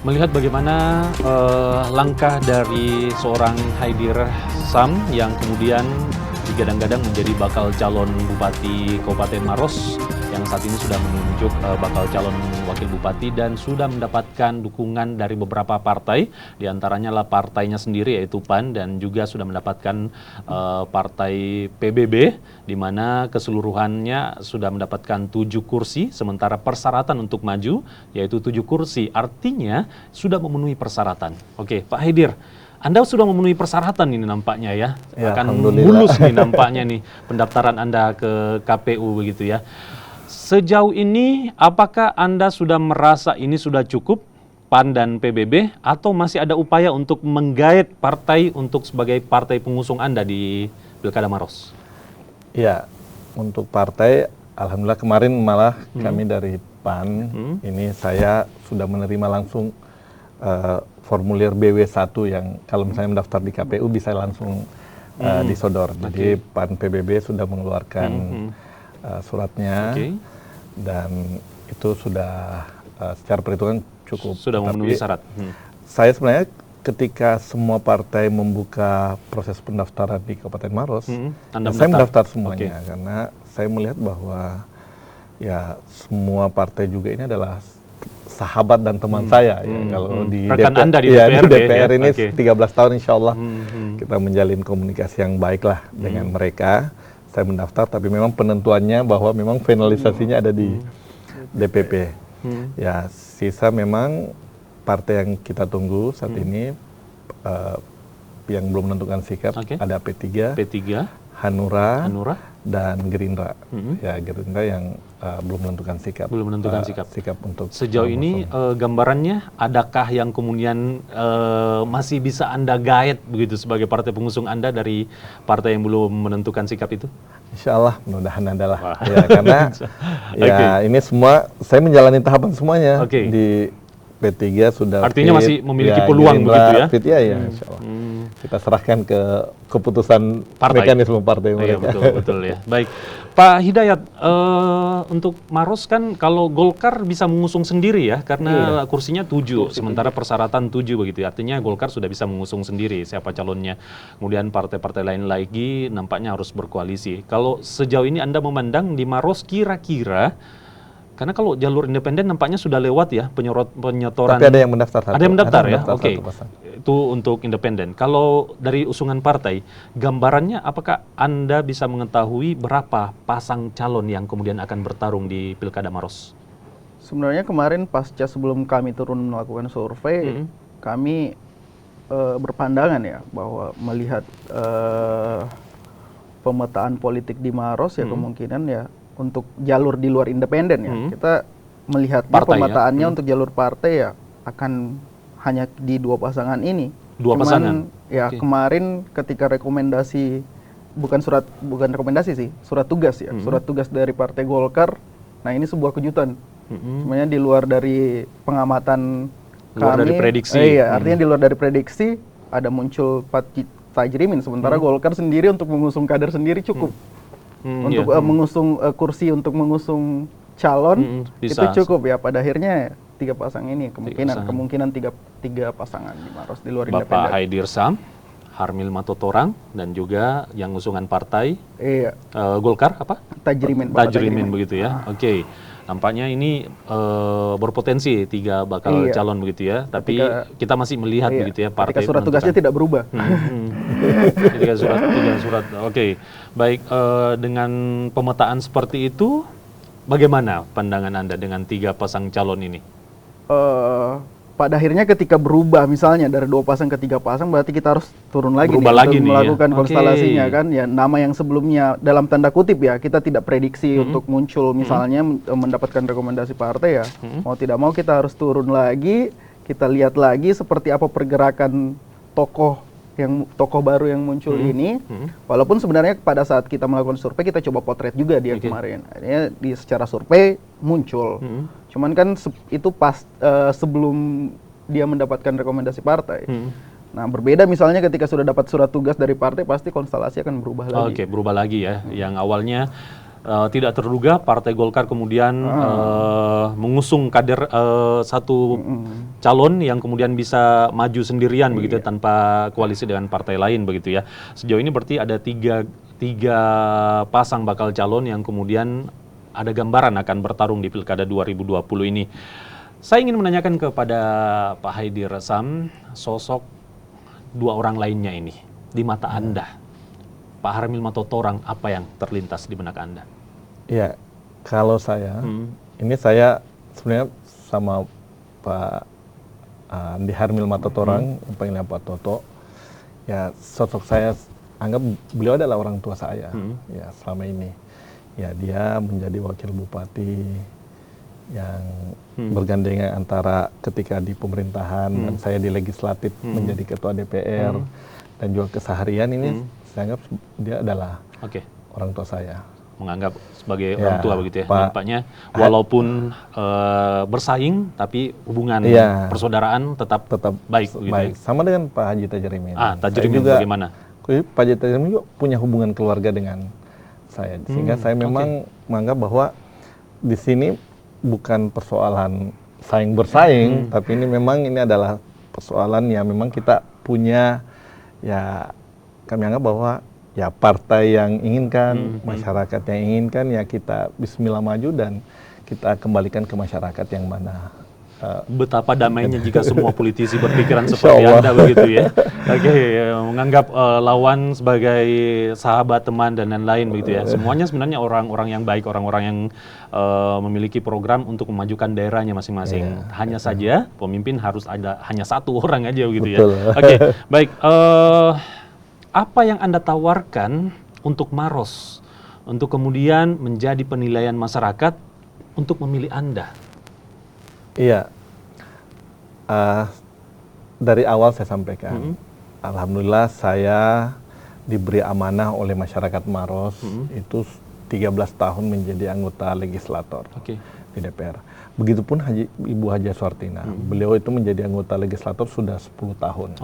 Melihat bagaimana langkah dari seorang Haidir Sam yang kemudian digadang-gadang menjadi bakal calon Bupati Kabupaten Maros yang saat ini sudah menunjuk bakal calon wakil bupati dan sudah mendapatkan dukungan dari beberapa partai, diantaranya lah partainya sendiri yaitu PAN, dan juga sudah mendapatkan partai PBB di mana keseluruhannya sudah mendapatkan 7 kursi, sementara persyaratan untuk maju yaitu 7 kursi, artinya sudah memenuhi persyaratan. Oke, Pak Haidir, Anda sudah memenuhi persyaratan ini nampaknya ya, akan mulus nih nampaknya nih pendaftaran Anda ke KPU begitu ya. Sejauh ini apakah Anda sudah merasa ini sudah cukup PAN dan PBB atau masih ada upaya untuk menggait partai untuk sebagai partai pengusung Anda di Pilkada Maros? Ya, untuk partai alhamdulillah kemarin malah kami dari PAN ini saya sudah menerima langsung formulir BW1 yang kalau misalnya mendaftar di KPU bisa langsung disodor. Jadi PAN PBB sudah mengeluarkan suratnya dan itu sudah secara perhitungan cukup. Sudah memenuhi syarat. Saya sebenarnya ketika semua partai membuka proses pendaftaran di Kabupaten Maros, saya mendaftar semuanya karena saya melihat bahwa ya semua partai juga ini adalah sahabat dan teman saya ya. Kalau di rekan DPR, Anda di ya, DPRD, di DPR ini 13 tahun insya Allah kita menjalin komunikasi yang baik lah dengan mereka. Saya mendaftar, tapi memang penentuannya bahwa memang finalisasinya ada di DPP. Ya, sisa memang partai yang kita tunggu saat ini yang belum menentukan sikap ada P3, Hanura, dan Gerindra. Ya, Gerindra yang belum menentukan sikap. Belum menentukan sikap untuk sejauh ini gambarannya adakah yang kemudian masih bisa Anda gait begitu sebagai partai pengusung Anda dari partai yang belum menentukan sikap itu? Insya Allah mudah-mudahan ada lah. Ya, karena ya ini semua saya menjalani tahapan semuanya di P3 sudah. Artinya masih memiliki peluang Gerindra, begitu ya? Ya, insya Allah. Kita serahkan ke keputusan mekanisme partai mereka. Iya, betul ya. Baik, Pak Hidayat, untuk Maros kan kalau Golkar bisa mengusung sendiri ya, karena kursinya 7, sementara persyaratan 7 begitu ya. Artinya Golkar sudah bisa mengusung sendiri siapa calonnya. Kemudian partai-partai lain lagi nampaknya harus berkoalisi. Kalau sejauh ini Anda memandang di Maros kira-kira, karena kalau jalur independen nampaknya sudah lewat ya penyetoran. Tapi ada yang mendaftar satu. Ada yang mendaftar ya? Oke. Itu untuk independen. Kalau dari usungan partai, gambarannya apakah Anda bisa mengetahui berapa pasang calon yang kemudian akan bertarung di Pilkada Maros? Sebenarnya kemarin pasca sebelum kami turun melakukan survei, kami berpandangan ya bahwa melihat pemetaan politik di Maros ya kemungkinan ya untuk jalur di luar independen ya. Kita melihat pemetaannya untuk jalur partai ya akan hanya di 2 pasangan ini. Pasangan? Ya kemarin ketika rekomendasi, bukan rekomendasi sih, surat tugas ya. Surat tugas dari Partai Golkar, nah ini sebuah kejutan. Sebenarnya di luar dari pengamatan kami. Dari prediksi. Iya, artinya di luar dari prediksi ada muncul Tajrimin, sementara Golkar sendiri untuk mengusung kader sendiri cukup. Untuk mengusung kursi, untuk mengusung calon itu cukup ya. Pada akhirnya 3 pasang ini kemungkinan tiga pasangan di Maros di luar independen. Bapak Haidir Sam, Harmil Matotorang, dan juga yang usungan partai Golkar apa? Tajrimin begitu ya. Oke. Nampaknya ini berpotensi 3 bakal calon begitu ya. Tapi kita masih melihat begitu ya partai. Ketika surat tugasnya tidak berubah. Ketika surat. Oke. Baik, dengan pemetaan seperti itu, bagaimana pandangan Anda dengan 3 pasang calon ini? Pada akhirnya ketika berubah misalnya dari 2 pasang ke 3 pasang, berarti kita harus turun lagi untuk melakukan konstelasinya kan ya. Nama yang sebelumnya dalam tanda kutip ya kita tidak prediksi untuk muncul misalnya mendapatkan rekomendasi partai ya. Mau tidak mau kita harus turun lagi, kita lihat lagi seperti apa pergerakan tokoh baru yang muncul ini. Walaupun sebenarnya pada saat kita melakukan survei kita coba potret juga dia kemarin. Akhirnya secara survei muncul. Cuman kan itu pas sebelum dia mendapatkan rekomendasi partai. Nah, berbeda misalnya ketika sudah dapat surat tugas dari partai, pasti konstelasi akan berubah lagi. Oke, berubah lagi ya. Yang awalnya tidak terduga Partai Golkar kemudian mengusung kader satu calon yang kemudian bisa maju sendirian begitu ya, tanpa koalisi dengan partai lain begitu ya. Sejauh ini berarti ada tiga pasang bakal calon yang kemudian ada gambaran akan bertarung di Pilkada 2020 ini. Saya ingin menanyakan kepada Pak Haidir Sam, sosok dua orang lainnya ini di mata Anda, Pak Harmil Matotorang, apa yang terlintas di benak Anda? Ya, kalau saya, ini saya sebenarnya sama Pak Andi Harmil Matotorang, yang panggilnya Pak Toto. Ya, sosok saya anggap beliau adalah orang tua saya, ya selama ini. Ya, dia menjadi wakil bupati yang bergandengan antara ketika di pemerintahan dan saya di legislatif menjadi ketua DPR dan juga keseharian ini saya anggap dia adalah orang tua saya. Menganggap sebagai orang tua begitu ya, nampaknya walaupun bersaing tapi hubungan persaudaraan tetap baik begitu. Baik, sama dengan Pak Haji Tajrimin. Tajrimin juga bagaimana? Pak Haji Tajrimin juga punya hubungan keluarga dengan saya, sehingga saya memang menganggap bahwa di sini bukan persoalan saing bersaing, tapi ini memang ini adalah persoalan yang memang kita punya, ya kami anggap bahwa ya partai yang inginkan, masyarakat yang inginkan, ya kita bismillah maju dan kita kembalikan ke masyarakat yang mana. Betapa damainya jika semua politisi berpikiran seperti Anda begitu ya. Menganggap lawan sebagai sahabat, teman dan lain-lain begitu ya. Semuanya sebenarnya orang-orang yang baik, orang-orang yang memiliki program untuk memajukan daerahnya masing-masing. Hanya saja pemimpin harus ada hanya satu orang aja begitu ya. Baik. Apa yang Anda tawarkan untuk Maros untuk kemudian menjadi penilaian masyarakat untuk memilih Anda? Iya, dari awal saya sampaikan, alhamdulillah saya diberi amanah oleh masyarakat Maros itu 13 tahun menjadi anggota legislator di DPR. Begitupun Ibu Haja Suartina, beliau itu menjadi anggota legislator sudah 10 tahun,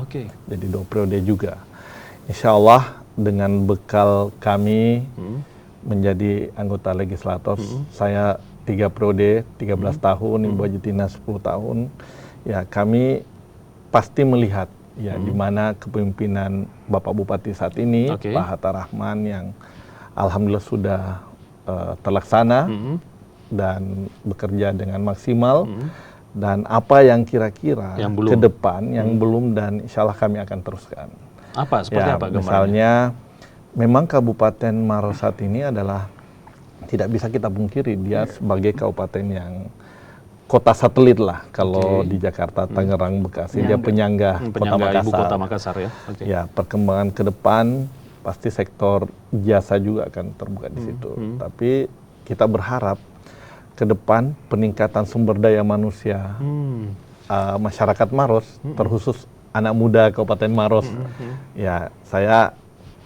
jadi 2 periode juga. Insya Allah dengan bekal kami menjadi anggota legislator, saya 3 periode, 13 tahun, Ibu Haji Tina 10 tahun, ya kami pasti melihat ya di mana kepemimpinan Bapak Bupati saat ini, Pak Hatta Rahman, yang alhamdulillah sudah terlaksana dan bekerja dengan maksimal, dan apa yang kira-kira ke depan yang belum dan insya Allah kami akan teruskan. Apa? Seperti apa gambarnya? Misalnya, memang Kabupaten Maros saat ini adalah tidak bisa kita pungkiri dia sebagai kabupaten yang kota satelit lah kalau di Jakarta, Tangerang, Bekasi, dia penyangga kota Makassar. Ibu kota Makassar ya. Ya, perkembangan ke depan pasti sektor jasa juga akan terbuka di situ. Tapi kita berharap ke depan peningkatan sumber daya manusia masyarakat Maros, terkhusus anak muda Kabupaten Maros. Ya, saya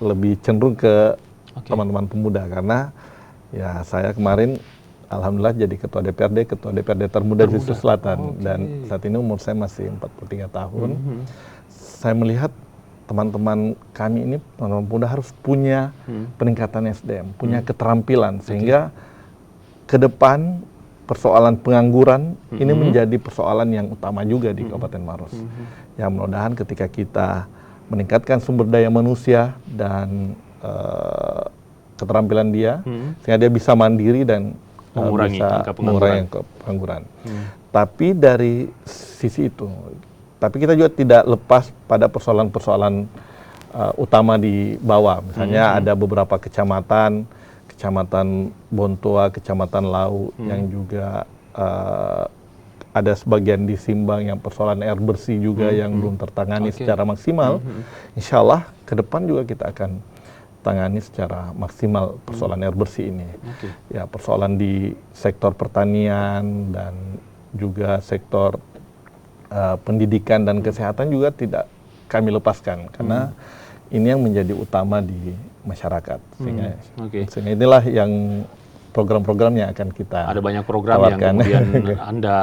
lebih cenderung ke teman-teman pemuda karena ya saya kemarin alhamdulillah jadi ketua DPRD termuda di Sulawesi Selatan dan saat ini umur saya masih 43 tahun. Saya melihat teman-teman kami ini, teman-teman pemuda harus punya peningkatan SDM, punya keterampilan sehingga ke depan persoalan pengangguran ini menjadi persoalan yang utama juga di Kabupaten Maros. Ya, mudah-mudahan ketika kita meningkatkan sumber daya manusia dan keterampilan dia, sehingga dia bisa mandiri dan mengurangi pengangguran. Tapi dari sisi itu, tapi kita juga tidak lepas pada persoalan-persoalan utama di bawah. Misalnya ada beberapa kecamatan Bontoa, Kecamatan Lau yang juga ada sebagian di Simbang yang persoalan air bersih juga yang belum tertangani secara maksimal. Insya Allah ke depan juga kita akan tangani secara maksimal persoalan air bersih ini. Ya, persoalan di sektor pertanian dan juga sektor pendidikan dan kesehatan juga tidak kami lepaskan karena ini yang menjadi utama di masyarakat. Sehingga inilah yang program-program yang akan kita Ada banyak program yang tawarkan. kemudian Anda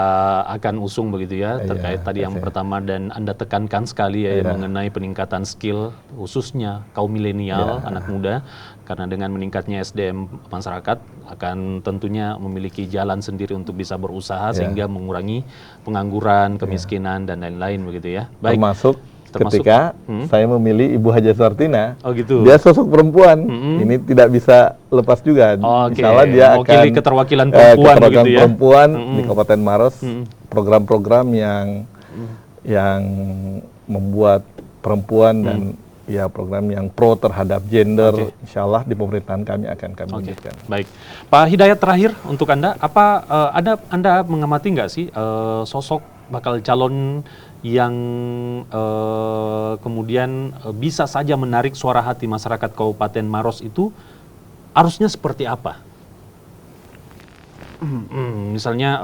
akan usung begitu ya, terkait Iya, tadi yang pasti. pertama dan Anda tekankan sekali ya Iya. mengenai peningkatan skill khususnya kaum milenial, Iya. anak muda, karena dengan meningkatnya SDM masyarakat akan tentunya memiliki jalan sendiri untuk bisa berusaha Iya. sehingga mengurangi pengangguran, kemiskinan dan lain-lain begitu ya. Baik. Termasuk Termasuk- ketika saya memilih Ibu Haja Sartina, Oh gitu. dia sosok perempuan, ini tidak bisa lepas juga. Oke, Insya Allah dia mewakili akan keterwakilan perempuan keterwakilan begitu ya. perempuan di Kabupaten Maros, program-program yang membuat perempuan dan ya program yang pro terhadap gender, Insya Allah di pemerintahan kami akan kami Oke, wujudkan. baik. Pak Hidayat, terakhir untuk Anda, Anda mengamati nggak sih sosok bakal calon yang kemudian bisa saja menarik suara hati masyarakat Kabupaten Maros itu harusnya seperti apa? Misalnya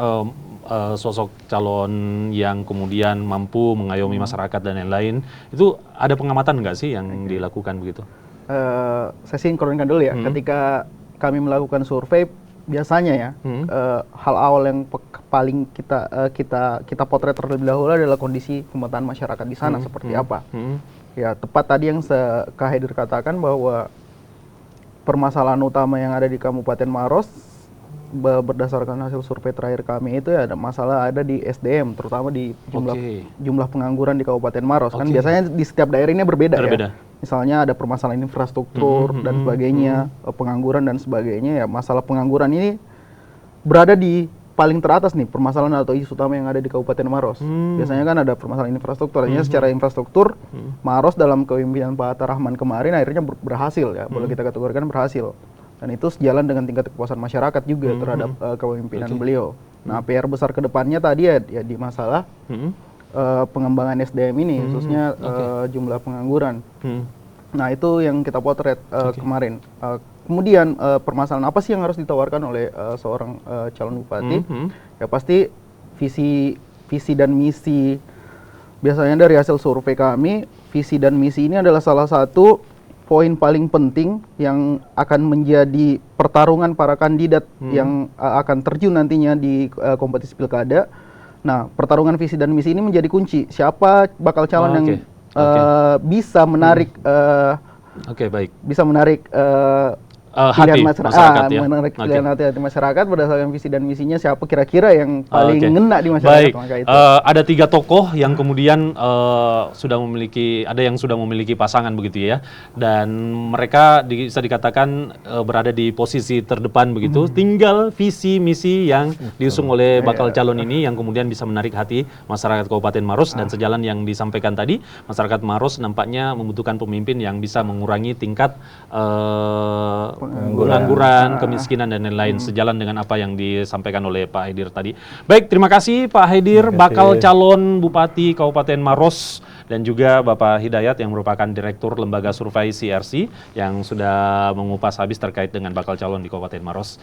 sosok calon yang kemudian mampu mengayomi masyarakat dan lain-lain, itu ada pengamatan nggak sih yang dilakukan begitu? Saya sinkronkan dulu ya. Ketika kami melakukan survei, biasanya ya hal awal yang paling kita potret terlebih dahulu adalah kondisi pemetaan masyarakat di sana seperti apa. Ya tepat tadi yang Kak Haidir katakan bahwa permasalahan utama yang ada di Kabupaten Maros berdasarkan hasil survei terakhir kami itu ya ada masalah ada di SDM, terutama di jumlah pengangguran di Kabupaten Maros. Kan biasanya di setiap daerah ini berbeda. Ya. Misalnya ada permasalahan infrastruktur dan sebagainya, pengangguran dan sebagainya. Ya masalah pengangguran ini berada di paling teratas nih permasalahan atau isu utama yang ada di Kabupaten Maros. Biasanya kan ada permasalahan infrastruktur. Artinya secara infrastruktur Maros dalam kepemimpinan Pak Atta Rahman kemarin akhirnya berhasil ya, boleh kita kategorikan berhasil. Dan itu sejalan dengan tingkat kepuasan masyarakat juga terhadap kepemimpinan beliau. Nah, PR besar ke depannya tadi ya di masalah pengembangan SDM ini, khususnya jumlah pengangguran. Nah, itu yang kita potret kemarin. Kemudian permasalahan apa sih yang harus ditawarkan oleh seorang calon bupati? Ya pasti visi dan misi. Biasanya dari hasil survei kami, visi dan misi ini adalah salah satu poin paling penting yang akan menjadi pertarungan para kandidat yang akan terjun nantinya di kompetisi pilkada. Nah, pertarungan visi dan misi ini menjadi kunci. Siapa bakal calon yang bisa menarik, bisa menarik hati masyarakat, ya. menarik pilihan hati masyarakat berdasarkan visi dan misinya, siapa kira-kira yang paling ngena di masyarakat. Baik, maka itu. Ada 3 tokoh yang kemudian ada yang sudah memiliki pasangan begitu ya, dan mereka bisa dikatakan berada di posisi terdepan begitu. Tinggal visi misi yang diusung oleh bakal calon ini yang kemudian bisa menarik hati masyarakat Kabupaten Maros, dan sejalan yang disampaikan tadi, masyarakat Maros nampaknya membutuhkan pemimpin yang bisa mengurangi tingkat pengangguran, kemiskinan dan lain-lain, sejalan dengan apa yang disampaikan oleh Pak Haidir tadi. Baik, terima kasih Pak Haidir, bakal calon Bupati Kabupaten Maros, dan juga Bapak Hidayat yang merupakan Direktur Lembaga Survei CRC yang sudah mengupas habis terkait dengan bakal calon di Kabupaten Maros.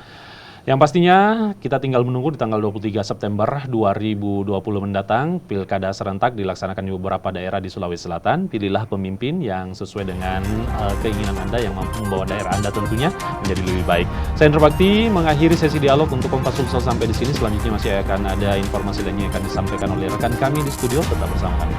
Yang pastinya kita tinggal menunggu di tanggal 23 September 2020 mendatang, Pilkada serentak dilaksanakan di beberapa daerah di Sulawesi Selatan. Pilihlah pemimpin yang sesuai dengan keinginan Anda, yang mampu membawa daerah Anda tentunya menjadi lebih baik. Saya Indra Bakti mengakhiri sesi dialog untuk Kompas Sulsel sampai di sini. Selanjutnya masih akan ada informasi lainnya yang akan disampaikan oleh rekan kami di studio. Tetap bersama kami.